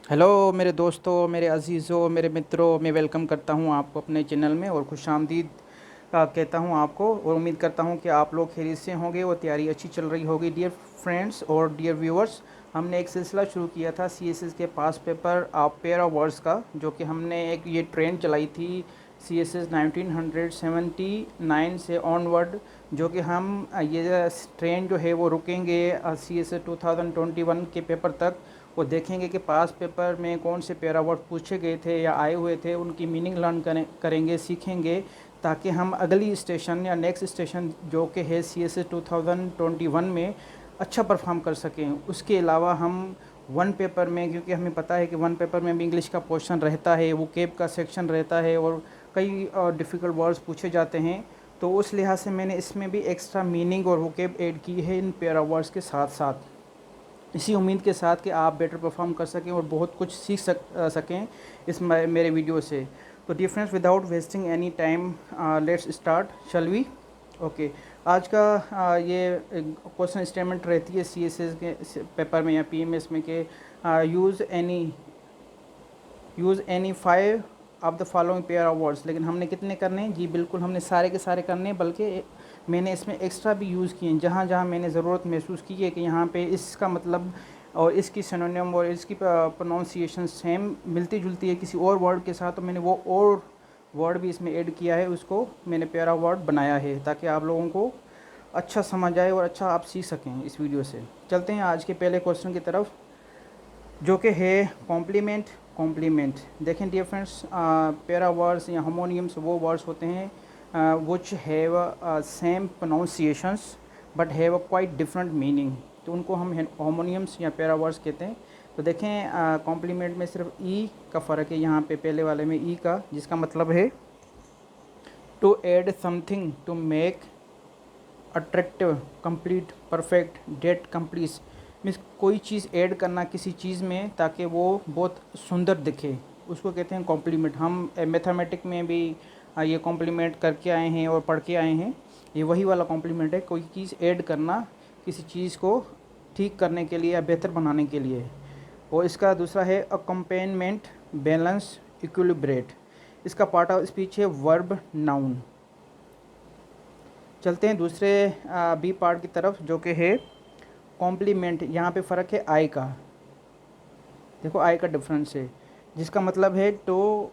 Hello मेरे दोस्तों, मेरे अज़ीज़ों, मेरे मित्रों, मैं वेलकम करता हूँ आपको अपने चैनल में और खुशामदीद कहता हूँ आपको। और उम्मीद करता हूँ कि आप लोग खैरियत से होंगे और तैयारी अच्छी चल रही होगी। डियर फ्रेंड्स और डियर व्यूअर्स, हमने एक सिलसिला शुरू किया था सीएसएस के पास पेपर पेयर ऑफ वर्ड्स का, जो कि हमने एक ये ट्रेंड चलाई थी सीएसएस 1979 से ऑनवर्ड, जो कि हम ये ट्रेंड जो है वो रुकेंगे सीएसएस 2021 के पेपर तक। वो देखेंगे कि पास पेपर में कौन से पैरा वर्ड पूछे गए थे या आए हुए थे, उनकी मीनिंग लर्न करेंगे, सीखेंगे, ताकि हम अगली स्टेशन या नेक्स्ट स्टेशन जो कि है सीएसएस 2021 में अच्छा परफॉर्म कर सकें। उसके अलावा हम वन पेपर में, क्योंकि हमें पता है कि वन पेपर में भी इंग्लिश का पोर्शन रहता है, वो केप का सेक्शन रहता है और कई डिफ़िकल्ट वर्ड्स पूछे जाते हैं, तो उस लिहाज से मैंने इसमें भी एक्स्ट्रा मीनिंग और वोकेब ऐड की है इन पैरा वर्ड्स के साथ साथ, इसी उम्मीद के साथ कि आप बेटर परफॉर्म कर सकें और बहुत कुछ सीख सकें इस मेरे वीडियो से। तो dear friends, without wasting any time, let's start, shall we. Okay, आज का ये क्वेश्चन स्टेटमेंट रहती है सीएसएस के पेपर में या पीएमएस में कि use any 5 of the following pair of words. लेकिन हमने कितने करने हैं? जी बिल्कुल, हमने सारे के सारे करने हैं, बल्कि मैंने इसमें एक्स्ट्रा भी यूज़ किए हैं। जहाँ जहाँ मैंने ज़रूरत महसूस की है कि यहाँ पे इसका मतलब और इसकी सिनोनिम और इसकी प्रोनाउंसिएशन सेम मिलती जुलती है किसी और वर्ड के साथ, तो मैंने वो और वर्ड भी इसमें ऐड किया है, उसको मैंने प्यारा वर्ड बनाया है ताकि आप लोगों को अच्छा समझ आए और अच्छा आप सीख सकें इस वीडियो से। चलते हैं आज के पहले क्वेश्चन की तरफ, जो कि है कॉम्प्लीमेंट। कॉम्प्लीमेंट देखें डियर फ्रेंड्स, पैरा वर्ड्स या हार्मोनियम्स वो वर्ड्स होते हैं which have same pronunciations but have a quite different meaning, तो उनको हम हार्मोनियम्स या पैरा वर्ड्स कहते हैं। तो देखें कॉम्प्लीमेंट में सिर्फ ई का फ़र्क है यहाँ पे, पहले वाले में ई का, जिसका मतलब है to add something to make attractive, complete, perfect, date complete. Means कोई चीज़ ऐड करना किसी चीज़ में ताकि वो बहुत सुंदर दिखे, उसको कहते हैं कॉम्प्लीमेंट। हम मैथमेटिक में भी ये कॉम्प्लीमेंट करके आए हैं और पढ़ के आए हैं। ये वही वाला कॉम्प्लीमेंट है, कोई चीज़ ऐड करना किसी चीज़ को ठीक करने के लिए या बेहतर बनाने के लिए। और इसका दूसरा है अकम्पेनमेंट, बैलेंस, इक्विलिब्रेट। इसका पार्ट ऑफ स्पीच है वर्ब, नाउन। चलते हैं दूसरे बी पार्ट की तरफ, जो कि है कॉम्प्लीमेंट। यहाँ पे फ़र्क है आई का। देखो आई का डिफरेंस है, जिसका मतलब है टू,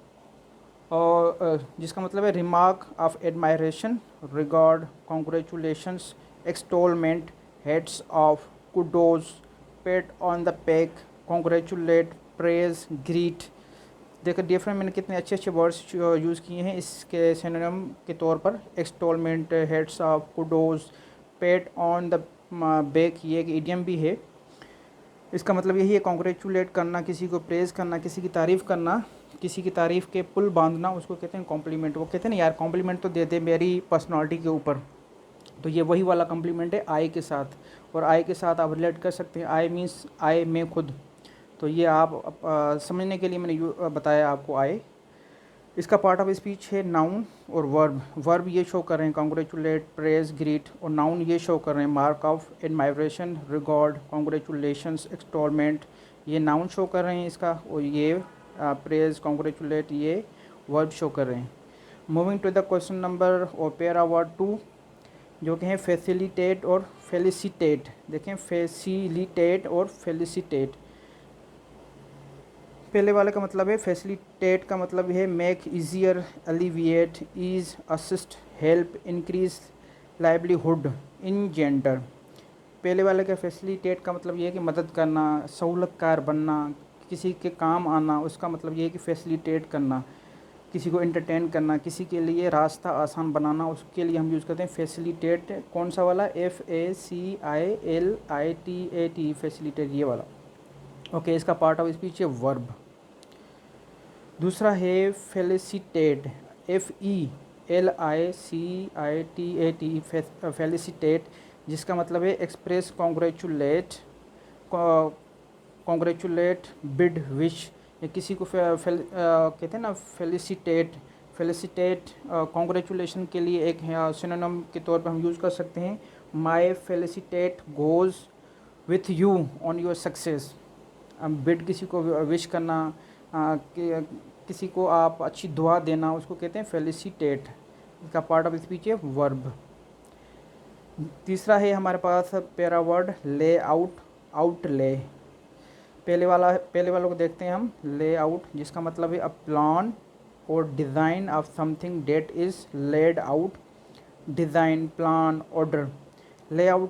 और जिसका मतलब है remark of admiration, regard, congratulations, extolment, hats off, kudos, pat on the back, congratulate, praise, greet. देखो डिफरेंट मैंने कितने अच्छे अच्छे वर्ड्स यूज़ किए हैं इसके सिनोनिम के तौर पर। Extolment, hats off, kudos, pat on the back, ये एक इडियम भी है। इसका मतलब यही है कॉन्ग्रेचुलेट करना, किसी को प्रेज़ करना, किसी की तारीफ़ करना, किसी की तारीफ़ के पुल बांधना, उसको कहते हैं कॉम्प्लीमेंट। वो कहते हैं ना यार कॉम्प्लीमेंट तो दे दे मेरी पर्सनालिटी के ऊपर, तो ये वही वाला कॉम्प्लीमेंट है आई के साथ। और आई के साथ आप रिलेट कर सकते हैं, आई मीन्स आई मैं खुद, तो ये आप समझने के लिए मैंने बताया आपको आई। इसका पार्ट ऑफ स्पीच है नाउन और वर्ब। वर्ब ये शो कर रहे हैं कॉन्ग्रेचुलेट, प्रेज, ग्रीट, और नाउन ये शो कर रहे हैं mark of admiration, regard, congratulations, extolment, ये नाउन शो कर रहे हैं इसका, और ये प्रेज, कॉन्ग्रेचुलेट, ये वर्ब शो कर रहे हैं। Moving to the question number और पेयर वर्ड 2, जो कि है फैसिलिटेट और फेलिसिटेट। देखें फैसिलिटेट और फेलिसिटेट। पहले वाले का मतलब है फैसिलिटेट का मतलब है make easier, alleviate, ease, assist, help, increase livelihood, in gender. पहले वाले का फैसिलिटेट का मतलब ये है कि मदद करना, सहूलतकार बनना, किसी के काम आना, उसका मतलब ये है कि फैसिलिटेट करना, किसी को एंटरटेन करना, किसी के लिए रास्ता आसान बनाना, उसके लिए हम यूज़ करते हैं फैसिलिटेट। कौन सा वाला? FACILITAT, फैसिलिटेट, ये वाला। ओके, इसका पार्ट ऑफ स्पीच है वर्ब। दूसरा है फेलिसिटेट, FELICITAT, फेलिसिटेट, जिसका मतलब है express, congratulate, congratulate, bid, wish, या किसी को कहते हैं ना फेलिसिटेट। फेलिसिटेट कॉन्ग्रेचुलेशन के लिए एक सिनोनिम के तौर पर हम यूज़ कर सकते हैं, my felicitate goes with you on your success. Bid किसी को विश करना, किसी को आप अच्छी दुआ देना, उसको कहते हैं फेलिसिटेट। इसका पार्ट ऑफ स्पीच है वर्ब। तीसरा है हमारे पास पैरा वर्ड ले आउट, आउटले। पहले वालों को देखते हैं हम, ले आउट जिसका मतलब है अ प्लान और design of something that is laid out. Design, plan, order. Layout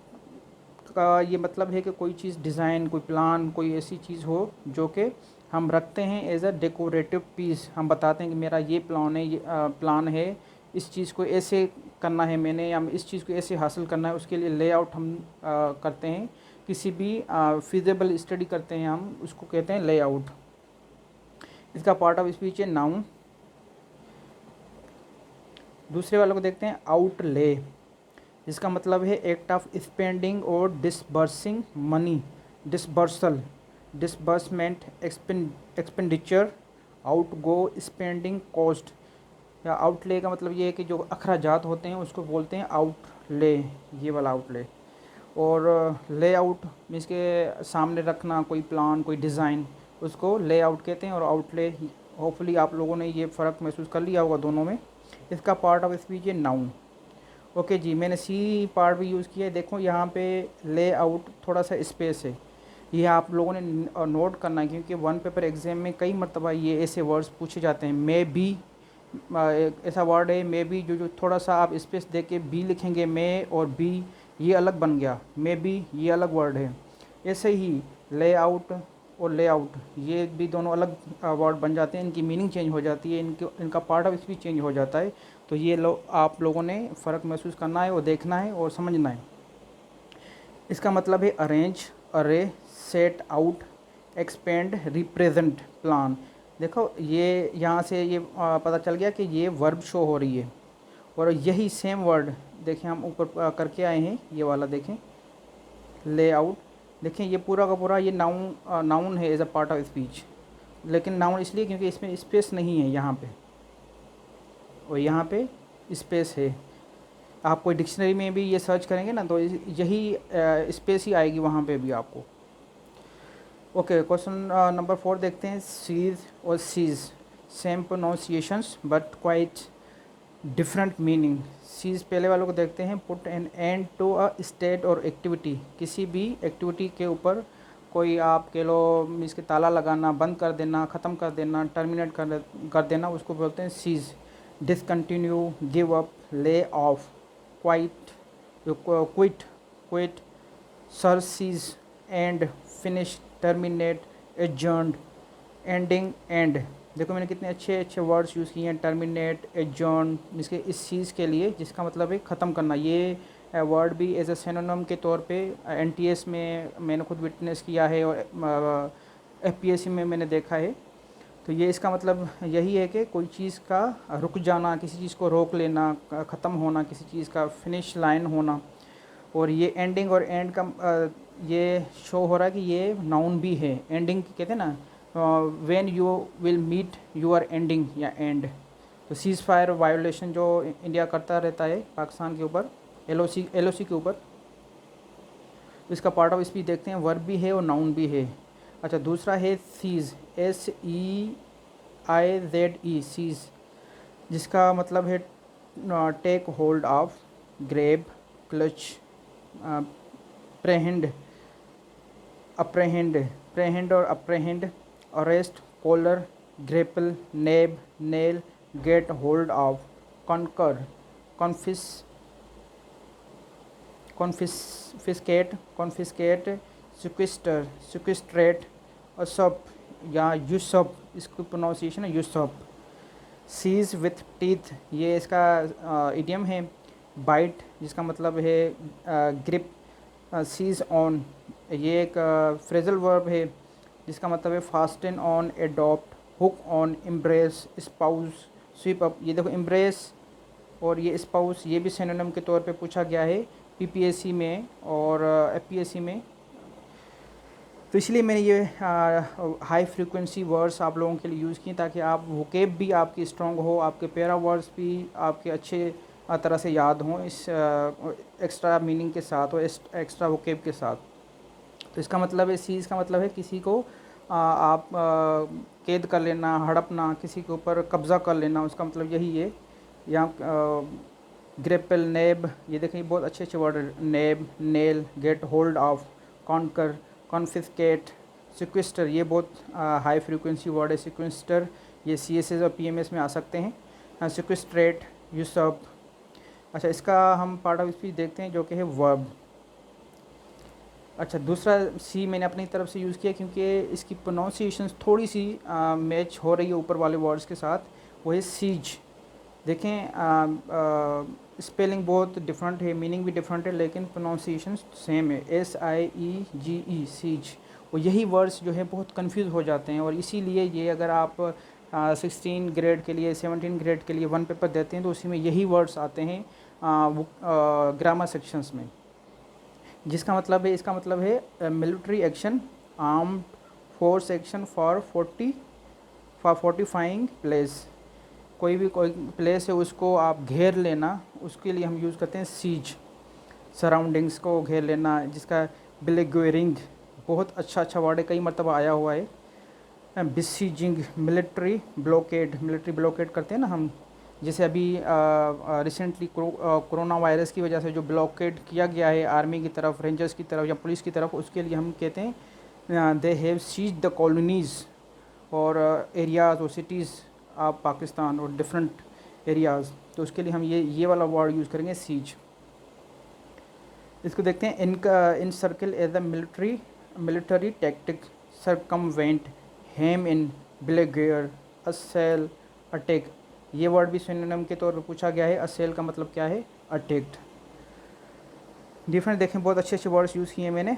का ये मतलब है कि कोई चीज़ डिज़ाइन, कोई प्लान, कोई ऐसी चीज़ हो जो कि हम रखते हैं एज अ डेकोरेटिव पीस। हम बताते हैं कि मेरा ये प्लान है, ये प्लान है, इस चीज़ को ऐसे करना है मैंने, या इस चीज़ को ऐसे हासिल करना है, उसके लिए लेआउट हम करते हैं। किसी भी फिजिबल स्टडी करते हैं हम, उसको कहते हैं लेआउट। इसका पार्ट ऑफ स्पीच है नाउन। दूसरे वालों को देखते हैं आउटले, जिसका मतलब है एक्ट ऑफ स्पेंडिंग और disbursing money. Disbursal, disbursement, expenditure, out go, spending, cost. या आउटले का मतलब ये है कि जो अखराजात होते हैं उसको बोलते हैं आउटले, ये वाला आउटले। और लेआउट मीन्स के सामने रखना कोई प्लान, कोई डिज़ाइन, उसको लेआउट कहते हैं। और आउटले, होपफुली आप लोगों ने ये फ़र्क महसूस कर लिया होगा दोनों में। इसका पार्ट ऑफ स्पीच है नाउन। ओके जी, मैंने सी पार्ट भी यूज़ किया है। देखो यहाँ पे लेआउट थोड़ा सा स्पेस है, ये आप लोगों ने नोट करना है, क्योंकि वन पेपर एग्ज़ाम में कई मरतबा ये ऐसे वर्ड्स पूछे जाते हैं। मे बी, एक ऐसा वर्ड है मे बी, जो थोड़ा सा आप स्पेस दे के बी लिखेंगे, मे और बी ये अलग बन गया, मे बी ये अलग वर्ड है। ऐसे ही लेआउट और लेआउट ये भी दोनों अलग वर्ड बन जाते हैं, इनकी मीनिंग चेंज हो जाती है, इनका पार्ट ऑफ स्पीच चेंज हो जाता है। तो ये आप लोगों ने फ़र्क महसूस करना है और देखना है और समझना है। इसका मतलब है अरेंज, अरे, set out, expand, represent, plan. देखो ये यहाँ से ये पता चल गया कि ये वर्ब शो हो रही है। और यही सेम वर्ड देखें हम ऊपर करके आए हैं, ये वाला देखें लेआउट। देखें ये पूरा का पूरा ये नाउन है as a part of speech. लेकिन नाउन इसलिए क्योंकि इसमें स्पेस नहीं है यहाँ पे, और यहाँ पे स्पेस है। आप कोई डिक्शनरी में भी ये सर्च करेंगे ना तो यही स्पेस ही आएगी वहाँ पे भी आपको। ओके, क्वेश्चन नंबर 4 देखते हैं। सीज और seize same pronunciations but quite different meaning. Cease पहले वालों को देखते हैं। Put an end to a state और एक्टिविटी, किसी भी एक्टिविटी के ऊपर कोई आप कह लो मीन्स के ताला लगाना, बंद कर देना, ख़त्म कर देना, टर्मिनेट कर देना, उसको बोलते हैं cease. Discontinue, give up, lay off, quite, quit, quit, surcease, end, finish, terminate, adjourned, ending, end. देखो मैंने कितने अच्छे अच्छे वर्ड्स यूज़ किए हैं। टर्मिनेट, एडजर्न, जिसके इस चीज़ के लिए जिसका मतलब है ख़त्म करना। ये वर्ड भी एज ए सिनोनिम के तौर पे एनटीएस में मैंने खुद विटनेस किया है और एफपीएससी में मैंने देखा है। तो ये इसका मतलब यही है कि कोई चीज़ का रुक जाना, किसी चीज़ को रोक लेना, ख़त्म होना, किसी चीज़ का फिनिश लाइन होना। और ये एंडिंग और एंड का ये शो हो रहा है कि ये नाउन भी है। एंडिंग कहते हैं ना, when you will meet your ending या एंड। तो सीज़ फायर वायोलेशन जो इंडिया करता रहता है पाकिस्तान के ऊपर, एलओसी के ऊपर, तो इसका पार्ट ऑफ स्पीच देखते हैं। वर्ब भी है और नाउन भी है। अच्छा, दूसरा है सीज़, SEIZE, सीज़, जिसका मतलब है take hold of, grab, clutch, prehend, apprehend, prehend और apprehend, arrest, collar, grapple, nab, nail, get hold of, conquer, confiscate, sequester, sequestrate, usurp या यूसप, इसकी प्रोनाउंसिएशन है यूसप। सीज विथ टीथ, ये इसका इडियम है। बाइट, जिसका मतलब है ग्रिप। सीज ऑन, ये एक फ्रेजल वर्ब है जिसका मतलब है fasten on, adopt, hook on, embrace, spouse, sweep up. ये देखो एम्ब्रेस और ये स्पाउस ये भी सिनोनिम के तौर पे पूछा गया है पीपीएससी में और एफपीएससी में। तो इसलिए मैंने ये हाई फ्रीक्वेंसी वर्ड्स आप लोगों के लिए यूज़ किए ताकि आप वोकेब भी आपकी स्ट्रॉन्ग हो, आपके पैरा वर्ड्स भी आपके अच्छे तरह से याद हों इस एक्स्ट्रा मीनिंग के साथ और एक्स्ट्रा वोकेब के साथ। तो इसका मतलब है सीज़ का मतलब है किसी को आप कैद कर लेना, हड़पना, किसी के ऊपर कब्ज़ा कर लेना, उसका मतलब यही है। यहाँ ग्रेपल, नेब, ये देखें बहुत अच्छे अच्छे वर्ड है। Nab, nail, get hold of, conquer, confiscate, sequester, ये बहुत हाई फ्रीक्वेंसी वर्ड है। सिक्विस्टर ये CSS और PMS में आ सकते हैं। सिक्विस्ट्रेट, यूसप। अच्छा, इसका हम पार्ट ऑफ स्पीच देखते हैं जो कि है वर्ब। अच्छा, दूसरा सी मैंने अपनी तरफ से यूज़ किया क्योंकि इसकी प्रोनाउंसिएशन थोड़ी सी मैच हो रही है ऊपर वाले वर्ड्स के साथ। वो है सीज। देखें स्पेलिंग बहुत डिफरेंट है, मीनिंग भी डिफरेंट है, लेकिन प्रोनाउंसिएशन सेम है। SIEGE, siege. और यही वर्ड्स जो है बहुत कंफ्यूज हो जाते हैं, और इसीलिए ये अगर आप 16 ग्रेड के लिए, 17 ग्रेड के लिए वन पेपर देते हैं तो उसी में यही वर्ड्स आते हैं ग्रामर सेक्शंस में। जिसका मतलब है, इसका मतलब है military action, armed force action for fortifying place. कोई प्लेस है उसको आप घेर लेना, उसके लिए हम यूज़ करते हैं सीज। सराउंडिंग्स को घेर लेना, जिसका बिलेगुएरिंग बहुत अच्छा वर्ड है, कई मरतबा आया हुआ है। बिसीजिंग, मिलिट्री ब्लॉकेड करते हैं ना हम, जैसे अभी रिसेंटली कोरोना वायरस की वजह से जो ब्लॉकेड किया गया है आर्मी की तरफ, रेंजर्स की तरफ या पुलिस की तरफ, उसके लिए हम कहते हैं they have seize the colonies और एरियाज़ और सिटीज़ ऑफ पाकिस्तान और डिफरेंट एरियाज़। तो उसके लिए हम ये वाला वर्ड यूज़ करेंगे, सीज। इसको देखते हैं, encircle as the military tactic, circumvent, hem in, beleaguer, assail, attack. ये वर्ड भी सिनोनिम के तौर पर पूछा गया है। असेल का मतलब क्या है? अटैक्ड। डिफरेंट देखें, बहुत अच्छे अच्छे वर्ड्स यूज़ किए मैंने,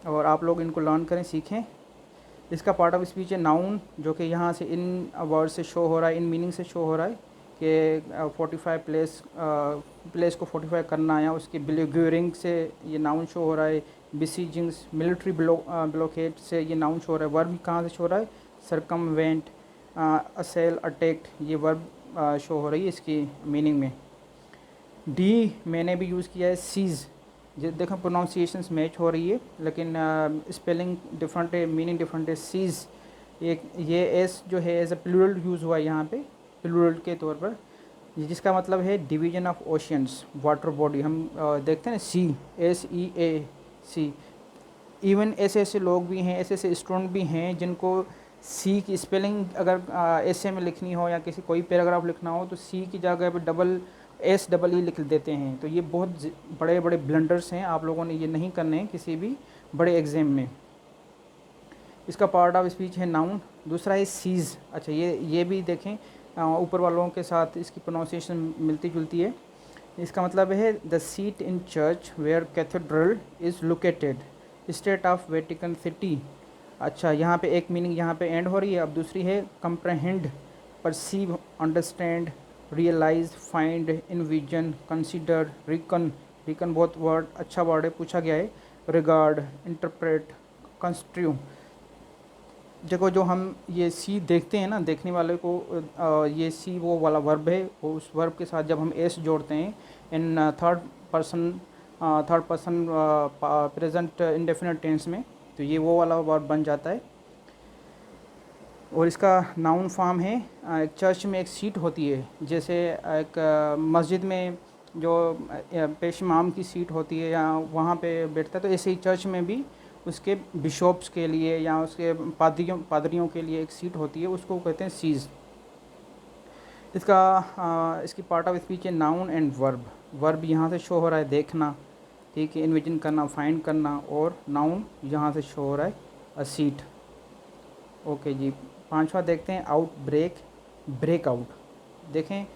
और आप लोग इनको लर्न करें, सीखें। इसका पार्ट ऑफ स्पीच है नाउन, जो कि यहाँ से इन वर्ड से शो हो रहा है, इन मीनिंग से शो हो रहा है कि 45 प्लेस को 45 करना, या उसके बिलेगुएरिंग से ये नाउन शो हो रहा है। बिसीजिंग्स, मिलिट्री ब्लॉकेड से ये नाउन शो हो रहा है। वर्ब कहाँ से शो हो रहा है? सरकमवेंट, असेल, अटैक्ड, ये वर्ब शो हो रही है इसकी मीनिंग में। डी मैंने भी यूज़ किया है, सीज़। देखो प्रोनाउंसिएशंस मैच हो रही है, लेकिन स्पेलिंग डिफरेंट है, मीनिंग डिफरेंट है। सीज़, ये एस जो है एज ए प्लूरल यूज़ हुआ है यहाँ पे, प्लूरल के तौर पर, जिसका मतलब है division of oceans, water body. हम देखते हैं ना, SEA। इवन ऐसे ऐसे लोग भी हैं, ऐसे ऐसे स्टूडेंट भी हैं जिनको सी की स्पेलिंग अगर ऐसे में लिखनी हो या कोई पैराग्राफ लिखना हो तो सी की जगह पे SEE लिख देते हैं। तो ये बहुत बड़े बड़े ब्लंडर्स हैं, आप लोगों ने ये नहीं करने हैं किसी भी बड़े एग्ज़ाम में। इसका पार्ट ऑफ स्पीच है नाउन। दूसरा है सीज़। अच्छा, ये भी देखें, ऊपर वालों के साथ इसकी प्रोनाउंसिएशन मिलती जुलती है। इसका मतलब है the seat in church where cathedral is located, state of Vatican City. अच्छा, यहाँ पे एक मीनिंग यहाँ पे एंड हो रही है। अब दूसरी है comprehend, perceive, understand, realise, find, envision, consider, reckon बहुत अच्छा वर्ड है, पूछा गया है। Regard, interpret, construe. देखो, जो हम ये सी देखते हैं ना, देखने वाले को ये सी वो वाला वर्ब है, उस वर्ब के साथ जब हम एस जोड़ते हैं in third person present indefinite tense में, तो ये वो वाला वर्ब बन जाता है। और इसका नाउन फॉर्म है, एक चर्च में एक सीट होती है, जैसे एक मस्जिद में जो पेश इमाम की सीट होती है या वहाँ पे बैठता है, तो ऐसे ही चर्च में भी उसके बिशॉप्स के लिए या उसके पादरियों के लिए एक सीट होती है, उसको कहते हैं सीज़। इसकी पार्ट ऑफ स्पीच है नाउन एंड वर्ब। वर्ब यहाँ से शो हो रहा है देखना, ठीक है, इन्विजन करना, फाइंड करना, और नाउन यहाँ से शो हो रहा है अ सीट। ओके जी, पांचवा देखते हैं आउटब्रेक, ब्रेकआउट। देखें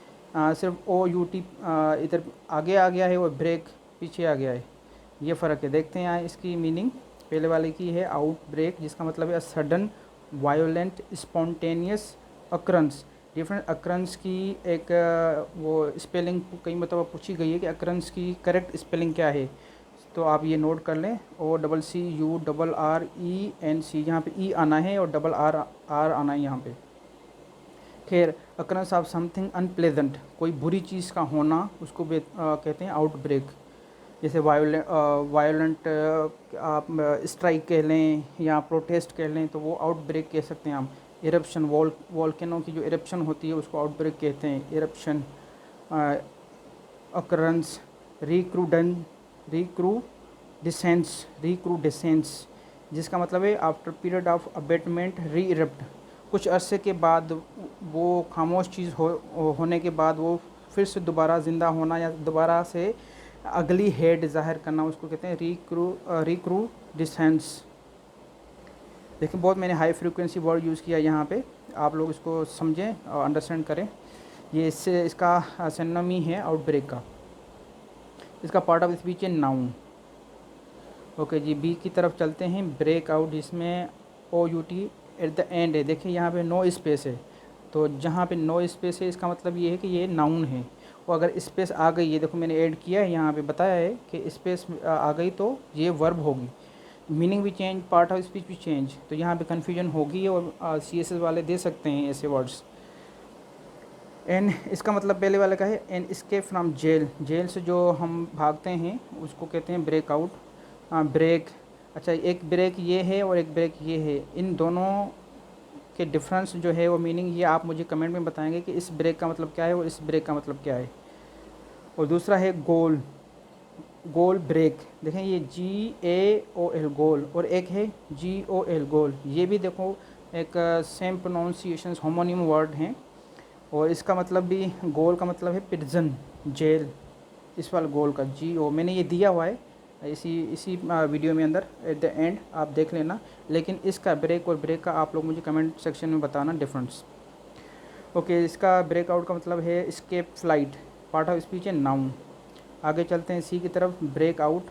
सिर्फ OUT इधर आगे आ गया है और ब्रेक पीछे आ गया है, ये फ़र्क है। देखते हैं यहाँ इसकी मीनिंग। पहले वाले की है आउटब्रेक, जिसका मतलब है सडन, वायोलेंट, स्पॉन्टेनियस अक्रंस। डिफरेंट अक्रंस की एक वो स्पेलिंग कई मतलब पूछी गई है कि अक्रंस की करेक्ट स्पेलिंग क्या है, तो आप ये नोट कर लें। OCCURRENC, यहाँ पे ई आना है और RR आना है यहाँ पे। खैर, अक्रंस ऑफ समथिंग अनप्लेजेंट, कोई बुरी चीज़ का होना, उसको कहते हैं आउटब्रेक। जैसे वायोलेंट आप स्ट्राइक कह लें या प्रोटेस्ट कह लें, तो वो आउटब्रेक कह सकते हैं हम। इरप्शन, वॉल्केनो की जो इरप्शन होती है उसको आउटब्रेक कहते हैं, इरप्शन। अकरेंस, रिक्रूडन रिक्रूडेसेंस, जिसका मतलब है आफ्टर पीरियड ऑफ अबेटमेंट री इरप्ट, कुछ अरसे के बाद वो खामोश चीज़ होने के बाद वो फिर से दोबारा ज़िंदा होना या दोबारा से अगली हेड ज़ाहिर करना, उसको कहते हैं रिक्रूडेसेंस। देखिए बहुत मैंने हाई फ्रीक्वेंसी वर्ड यूज़ किया यहाँ पे, आप लोग इसको समझें और अंडरस्टैंड करें। ये इसका सिनोनिम है आउटब्रेक का। इसका पार्ट ऑफ स्पीच है नाउन। ओके जी, बी की तरफ चलते हैं, ब्रेक आउट, जिसमें OUT एट द एंड है। देखिए यहाँ पे नो स्पेस है, तो जहाँ पे नो स्पेस है इसका मतलब ये है कि ये नाउन है। और अगर स्पेस आ गई है, देखो मैंने ऐड किया है यहाँ पे, बताया है कि स्पेस आ गई तो ये वर्ब होगी। मीनिंग भी चेंज, पार्ट ऑफ स्पीच भी चेंज, तो यहाँ पे कन्फ्यूजन होगी और CSS वाले दे सकते हैं ऐसे वर्ड्स। एन, इसका मतलब पहले वाले का है an escape from jail, jail से जो हम भागते हैं उसको कहते हैं ब्रेक आउट। ब्रेक, अच्छा एक ब्रेक ये है और एक ब्रेक ये है, इन दोनों के डिफरेंस जो है वो मीनिंग ये आप मुझे कमेंट में बताएंगे कि इस ब्रेक का मतलब क्या है और इस ब्रेक का मतलब क्या है। और दूसरा है गोल, गोल ब्रेक, देखें ये GAOL गोल, और एक है GOL गोल, ये भी देखो एक सेम प्रोनाउंसिएशंस होमोनिम वर्ड हैं। और इसका मतलब भी, गोल का मतलब है प्रिजन, जेल, इस वाला गोल का GO मैंने ये दिया हुआ है इसी वीडियो में अंदर एट द एंड, आप देख लेना। लेकिन इसका ब्रेक और ब्रेक का आप लोग मुझे कमेंट सेक्शन में बताना डिफरेंस। ओके, इसका ब्रेक आउट का मतलब है escape flight, part of speech है नाउन। आगे चलते हैं सी की तरफ, ब्रेक आउट,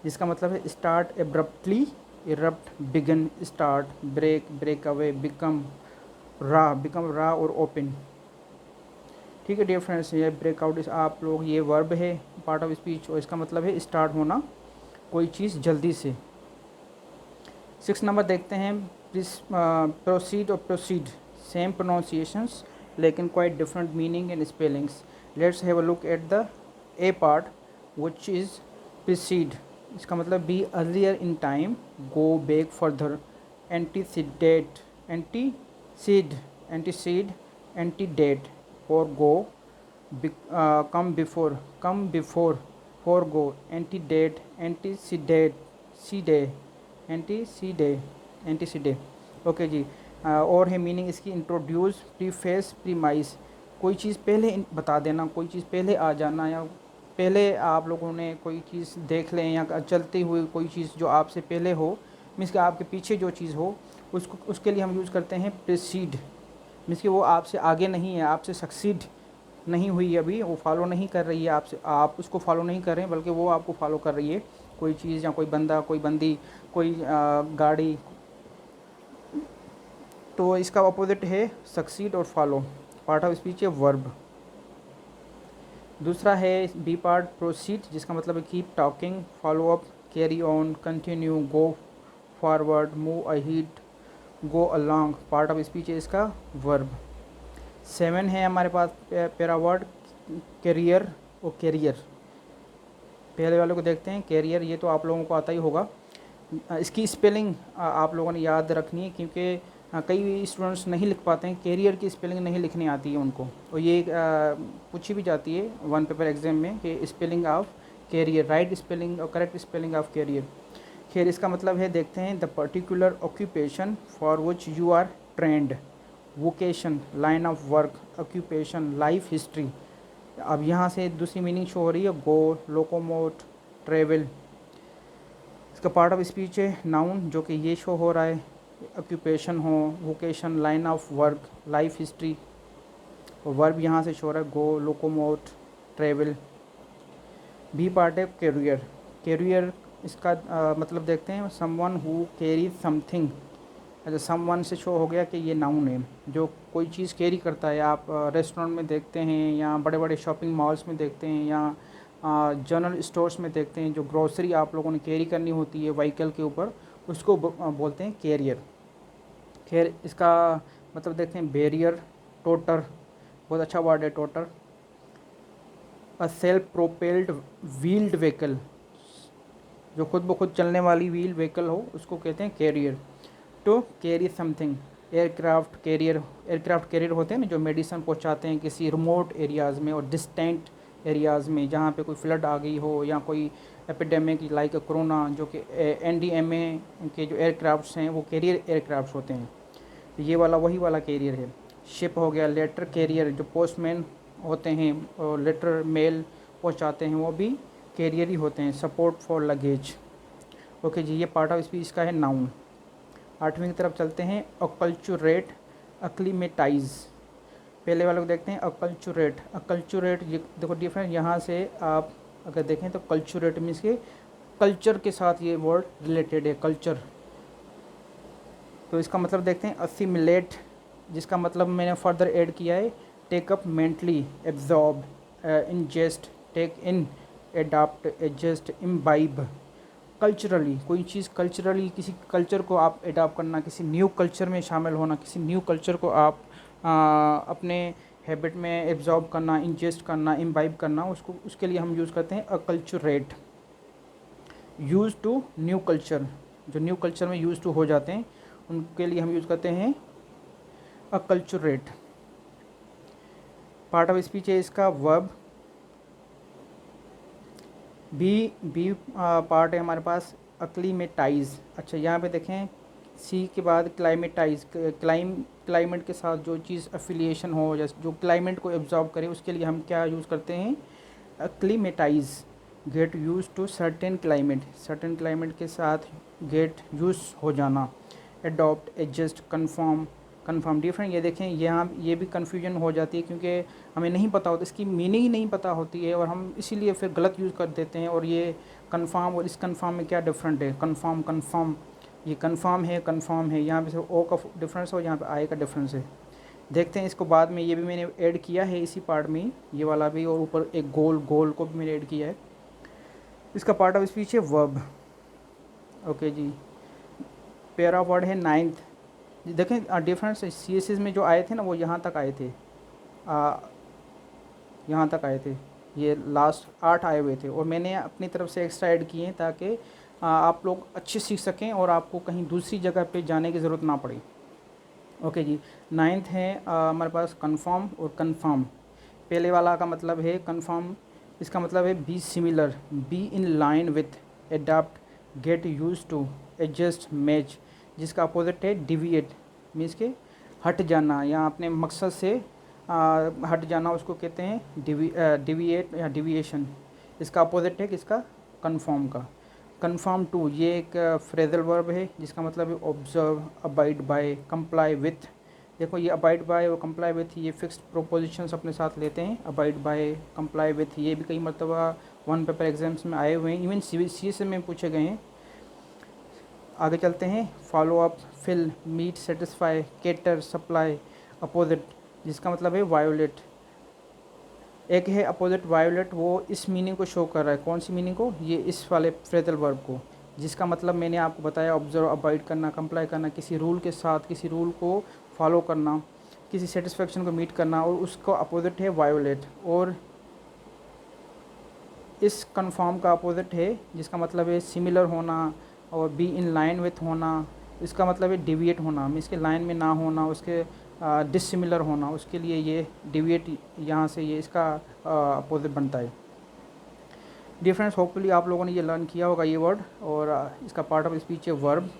जिसका मतलब है start abruptly, erupt, begin, start, break, break away, become raw और ओपन। ठीक है डियर फ्रेंड्स, ये ब्रेकआउट इस आप लोग, ये वर्ब है पार्ट ऑफ स्पीच, और इसका मतलब है स्टार्ट होना कोई चीज़ जल्दी से। 6 नंबर देखते हैं, प्रोसीड और प्रोसीड, सेम प्रोनाउंसिएशंस लेकिन quite different meaning and spellings. Let's have a look at the A part which is precede, इसका मतलब be earlier in time, go back further, antecedent, antecede, antedate, forego, come before, forego, antedate, antecede। Okay जी। और है meaning इसकी, introduce, preface, premise, कोई चीज़ पहले बता देना, कोई चीज़ पहले आ जाना, या पहले आप लोगों ने कोई चीज़ देख लें, या चलती हुई कोई चीज़ जो आपसे पहले हो, मीन्स कि आपके पीछे जो चीज़ हो उसको, उसके लिए हम यूज़ करते हैं प्रीसीड। मीन्स कि वो आपसे आगे नहीं है, आपसे सक्सीड नहीं हुई अभी, वो फॉलो नहीं कर रही है आपसे, आप उसको फॉलो नहीं कर रहे हैं, बल्कि वो आपको फॉलो कर रही है, कोई चीज़ या कोई बंदा, कोई बंदी, कोई गाड़ी। तो इसका अपोजिट है सक्सीड और फॉलो, पार्ट ऑफ स्पीच है वर्ब। दूसरा है बी पार्ट प्रोसीड, जिसका मतलब है keep talking, follow up, carry on, continue, go forward, move ahead, go along, part of speech है इसका वर्ब। 7 है हमारे पास पैरा वर्ड, कैरियर और कैरियर। पहले वाले को देखते हैं, कैरियर, ये तो आप लोगों को आता ही होगा। इसकी स्पेलिंग आप लोगों ने याद रखनी है, क्योंकि कई स्टूडेंट्स नहीं लिख पाते हैं, कैरियर की स्पेलिंग नहीं लिखनी आती है उनको, और ये पूछी भी जाती है वन पेपर एग्जाम में कि spelling of career, right spelling और करेक्ट स्पेलिंग ऑफ कैरियर। खैर इसका मतलब है, देखते हैं, the particular occupation for which you are trained, vocation, line of work, occupation, life history. अब यहाँ से दूसरी मीनिंग शो हो रही है, गो, लोकोमोट, ट्रेवल। इसका पार्ट ऑफ स्पीच है नाउन, जो कि ये शो हो रहा है, ऑक्यूपेशन हो, vocation, line of work, life history, और वर्ब यहाँ से शो हो रहा है, go, locomote, travel. B part है कैरियर, कैरियर इसका मतलब देखते हैं, समवन हु कैरी समथिंग। अच्छा, समवन से शो हो गया कि ये नाउन है, जो कोई चीज़ कैरी करता है। आप रेस्टोरेंट में देखते हैं, या बड़े बड़े शॉपिंग मॉल्स में देखते हैं, या जनरल स्टोर्स में देखते हैं, जो ग्रोसरी आप लोगों ने कैरी करनी होती है व्हीकल के ऊपर, उसको बोलते हैं कैरियर। खैर इसका मतलब देखते हैं, बैरियर, टोटर, बहुत अच्छा वर्ड है totter. A self propelled wheeled vehicle, जो खुद ब खुद चलने वाली व्हील व्हीकल हो उसको कहते हैं carrier. To carry something, aircraft carrier होते हैं ना जो मेडिसिन पहुंचाते हैं किसी रिमोट एरियाज़ में और डिस्टेंट एरियाज़ में, जहाँ पे कोई फ्लड आ गई हो या कोई एपिडेमिक लाइक कोरोना, जो कि NDMA के जो एयरक्राफ्ट्स हैं वो कैरियर एयरक्राफ्ट्स होते हैं। तो ये वाला वही वाला कैरियर है। शिप हो गया, लेटर कैरियर जो पोस्टमैन होते हैं और लेटर मेल पहुंचाते हैं वो भी कैरियर ही होते हैं। Support for luggage. ओके जी, ये पार्ट ऑफ स्पीच का है नाउन। 8वीं की तरफ चलते हैं। अकल्चुरेट, अक्लीमेटाइज। पहले वाले को देखते हैं अकल्चुरेट। अकल्चुरेट ये देखो डिफरेंस, यहाँ से आप अगर देखें तो कल्चुरेट मीन्स के कल्चर के साथ ये वर्ड रिलेटेड है, कल्चर। तो इसका मतलब देखते हैं असिमिलेट, जिसका मतलब मैंने फर्दर ऐड किया है take up, mentally, absorb, ingest, take in, adapt, adjust, imbibe. Culturally, कोई चीज़ कल्चरली, किसी कल्चर को आप एडाप्ट करना, किसी न्यू कल्चर में शामिल होना, किसी न्यू कल्चर को आप अपने हैबिट में एब्जॉर्ब करना, इंजेस्ट करना, इम्बाइब करना, उसको उसके लिए हम यूज़ करते हैं अकल्चुरेट। यूज़ टू न्यू कल्चर, जो न्यू कल्चर में यूज़ टू हो जाते हैं उनके लिए हम यूज़ करते हैं अकल्चुरेट। पार्ट ऑफ स्पीच है इसका वर्ब। बी पार्ट है हमारे पास अक्लीमेटाइज। अच्छा, यहाँ पे देखें सी के बाद क्लाइमेटाइज, क्लाइमेट के साथ जो चीज़ एफिलिएशन हो, जैसे जो क्लाइमेट को एब्जॉर्ब करे, उसके लिए हम क्या यूज़ करते हैं acclimatize. Get use to certain climate, certain climate के साथ गेट यूज हो जाना। Adopt, adjust, confirm, confirm different. ये देखें यहाँ ये भी कन्फ्यूजन हो जाती है क्योंकि हमें नहीं पता होता, इसकी मीनिंग ही नहीं पता होती है और हम इसीलिए फिर गलत यूज़ कर देते हैं। और ये कन्फर्म और इस कन्फर्म में क्या डिफरेंट है? कन्फर्म, कन्फर्म, ये कन्फर्म है, यहाँ पे सिर्फ ओ का डिफरेंस हो, यहाँ पे आई का डिफरेंस है। देखते हैं इसको बाद में, ये भी मैंने ऐड किया है इसी पार्ट में, ये वाला भी, और ऊपर एक गोल को भी मैंने ऐड किया है। इसका पार्ट ऑफ स्पीच है वर्ब। ओके जी, पैरा वर्ड है 9th। देखें डिफरेंस CSS में जो आए थे ना वो यहाँ तक आए थे, यहाँ तक आए थे, ये लास्ट 8 आए हुए थे और मैंने अपनी तरफ से एक्स्ट्रा ऐड किए हैं ताकि आप लोग अच्छे सीख सकें और आपको कहीं दूसरी जगह पे जाने की ज़रूरत ना पड़े। ओके जी, 9th है हमारे पास कन्फर्म और कन्फर्म। पहले वाला का मतलब है कन्फर्म, इसका मतलब है be similar, be in line with, adapt, get use to, adjust, match. जिसका अपोजिट है डिविएट, मीन्स के हट जाना या अपने मकसद से हट जाना, उसको कहते हैं डिविएट या डिविएशन। इसका अपोजिट है किसका? कन्फर्म का। कन्फर्म टू, ये एक फ्रेजल वर्ब है जिसका मतलब है observe, abide by, comply with. देखो ये अबाइड बाय और कंप्लाई विथ ये फिक्स्ड प्रोपोजिशंस अपने साथ लेते हैं। अबाइड बाय, कंप्लाई विथ, ये भी कई मरतबा 1 पेपर एग्जाम्स में आए हुए हैं, इवन CBSE में पूछे गए हैं। आगे चलते हैं। Follow up, fill, meet, satisfy, cater, supply. Opposite, जिसका मतलब है वायोलेट। एक है अपोजिट वायोलेट, वो इस मीनिंग को शो कर रहा है। कौन सी मीनिंग को? ये इस वाले फ्रेजल वर्ब को, जिसका मतलब मैंने आपको बताया ऑब्जर्व, अबाइड करना, कंप्लाई करना, किसी रूल के साथ, किसी रूल को फॉलो करना, किसी सेटिस्फेक्शन को मीट करना, और उसको अपोजिट है वायोलेट। और इस कन्फर्म का अपोजिट है जिसका मतलब है सिमिलर होना और बी इन लाइन विथ होना। इसका मतलब है डिविएट होना, मीन्स के लाइन में ना होना, उसके डिसिमिलर होना, उसके लिए ये डिविएट, यहाँ से ये इसका अपोजिट बनता है। डिफरेंस होपफुली आप लोगों ने ये लर्न किया होगा ये वर्ड। और इसका पार्ट ऑफ स्पीच है वर्ब।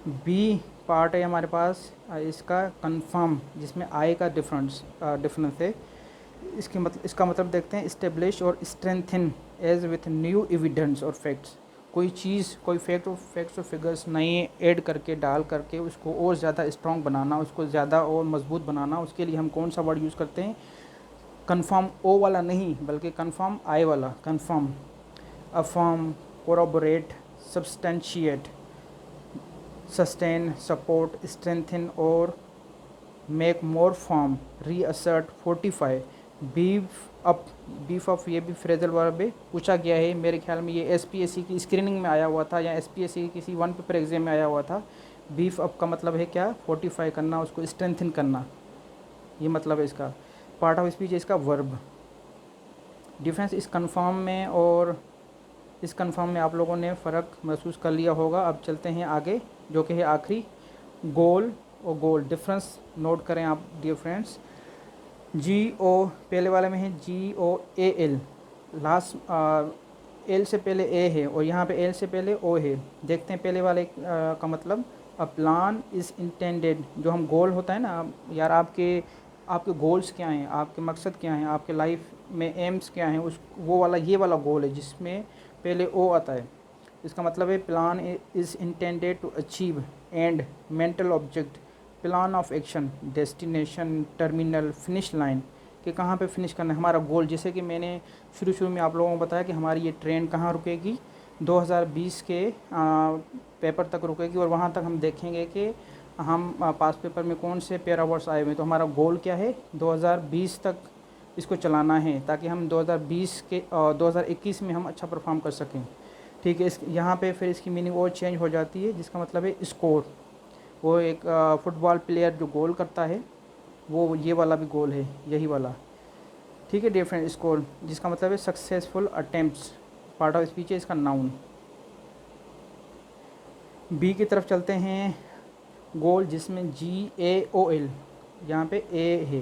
बी पार्ट है हमारे पास इसका कन्फर्म, जिसमें आई का डिफरेंस है। इसका मतलब देखते हैं इस्टेब्लिश और strengthen as with new evidence और फैक्ट्स। कोई चीज़, कोई फैक्ट्स और फिगर्स नए ऐड करके, डाल करके उसको और ज़्यादा स्ट्रॉन्ग बनाना, उसको ज़्यादा और मजबूत बनाना, उसके लिए हम कौन सा वर्ड यूज़ करते हैं? कन्फर्म ओ वाला नहीं, बल्कि कन्फर्म आई वाला। Confirm, affirm, corroborate, substantiate, sustain, support, strengthen और make more firm, reassert, fortify. Beef up ये भी फ्रेजल वर्ब है, पूछा गया है। मेरे ख्याल में ये SPSC की स्क्रीनिंग में आया हुआ था या SPSC की किसी 1 पेपर एग्जाम में आया हुआ था। बीफ अप का मतलब है क्या? फोर्टिफाई करना, उसको स्ट्रेंथन करना, ये मतलब है इसका। पार्ट ऑफ स्पीच है इसका वर्ब। डिफरेंस इस कन्फर्म में और इस कन्फर्म में आप लोगों ने फ़र्क महसूस कर लिया होगा। अब चलते हैं आगे, जो कि है आखिरी, गोल और गोल। डिफरेंस नोट करें आप डियर फ्रेंड्स। GO पहले वाले में है GOAL, लास्ट एल से पहले ए है और यहाँ पे एल से पहले ओ है। देखते हैं पहले वाले का मतलब, अ प्लान इज़ इंटेंडेड। जो हम गोल होता है ना यार, आपके गोल्स क्या हैं, आपके मकसद क्या हैं, आपके लाइफ में एम्स क्या हैं, उस वो वाला ये वाला गोल है जिसमें पहले ओ आता है। इसका मतलब है plan is intended to achieve end mental object, plan of action, destination, terminal, finish line, कि कहाँ पे फिनिश करना है हमारा गोल। जैसे कि मैंने शुरू में आप लोगों को बताया कि हमारी ये ट्रेन कहाँ रुकेगी, 2020 के पेपर तक रुकेगी और वहाँ तक हम देखेंगे कि हम पास पेपर में कौन से पैरा वर्ड्स आए हुए हैं। तो हमारा गोल क्या है, 2020 तक इसको चलाना है ताकि हम 2021 में हम अच्छा परफॉर्म कर सकें। ठीक है, इस यहाँ पे फिर इसकी मीनिंग और चेंज हो जाती है, जिसका मतलब है स्कोर। वो एक फुटबॉल प्लेयर जो गोल करता है, वो ये वाला भी गोल है, यही वाला। ठीक है डिफरेंट स्कोर, जिसका मतलब है successful attempts, part of speech है इसका नाउन। बी की तरफ चलते हैं, गोल जिसमें GAOL, यहाँ पे ए है,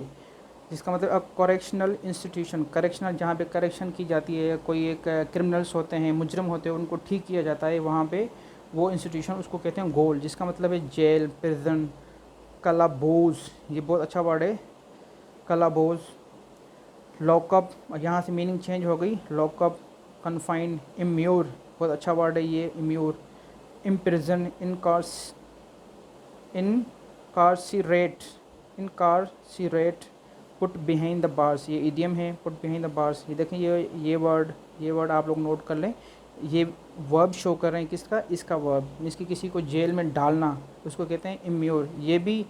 जिसका मतलब अब करेक्शनल इंस्टीट्यूशन, करेक्शनल जहाँ पे करेक्शन की जाती है, कोई एक क्रिमिनल्स होते हैं, मुजरिम होते हैं, उनको ठीक किया जाता है, वहाँ पे वो इंस्टीट्यूशन उसको कहते हैं गोल, जिसका मतलब है जेल, प्रिजन, कलाबोज, ये बहुत अच्छा वर्ड है, कलाबोज। लॉकअप, यहाँ से मीनिंग चेंज हो गई, लॉकअप, कन्फाइंड, इम्यूर, बहुत अच्छा वर्ड है ये immure. Imprison, incarcerate, put behind the bars, ये इडियम है, पुट बिहाइंड द बार्स। ये देखें, ये वर्ड आप लोग नोट कर लें। ये वर्ब शो कर रहे हैं किसका, इसका वर्ब, मीन्स कि किसी को जेल में डालना, उसको कहते हैं इम्योर। ये भी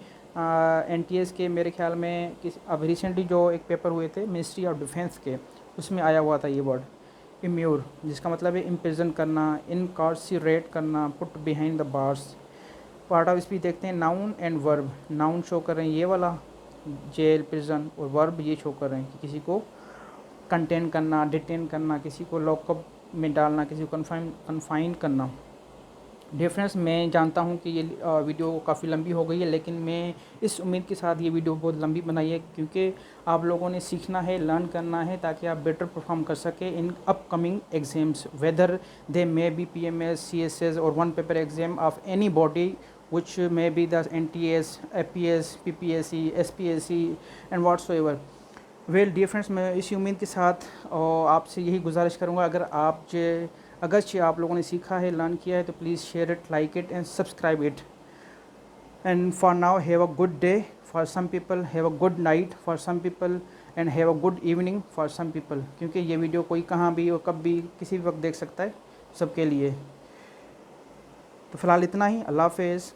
NTS के मेरे ख्याल में अब रिसेंटली जो एक पेपर हुए थे मिनिस्ट्री ऑफ डिफेंस के, उसमें आया हुआ था ये वर्ड इम्योर, जिसका मतलब है इम्प्रिजन करना, इनकारसीरेट करना, put behind the bars. Part of speech देखते हैं, noun and verb. Noun show कर रहे हैं ये वाला जेल, प्रिजन, और वर्ब ये शो कर रहे हैं कि किसी को कंटेन करना, डिटेन करना, किसी को लॉकअप में डालना, किसी को कन्फाइन करना। डिफरेंस, मैं जानता हूँ कि ये वीडियो काफ़ी लंबी हो गई है, लेकिन मैं इस उम्मीद के साथ ये वीडियो बहुत लंबी बनाई है क्योंकि आप लोगों ने सीखना है, लर्न करना है, ताकि आप बेटर परफॉर्म कर सकें in upcoming exams, whether they may be PMS, CSS और one paper exam of any body which may be the NTS, APS, PPSC, SPSC and whatsoever। Well dear friends, मैं इसी उम्मीद के साथ और आपसे यही गुजारिश करूँगा, अगर आप लोगों ने सीखा है, लर्न किया है, तो please share it, like it and subscribe it. And for now have a good day for some people, have a good night for some people and have a good evening for some people, क्योंकि ये video कोई कहाँ भी और कब भी किसी भी वक्त देख सकता है, सबके लिए। तो फ़िलहाल इतना ही, अल्लाह हाफ़िज़।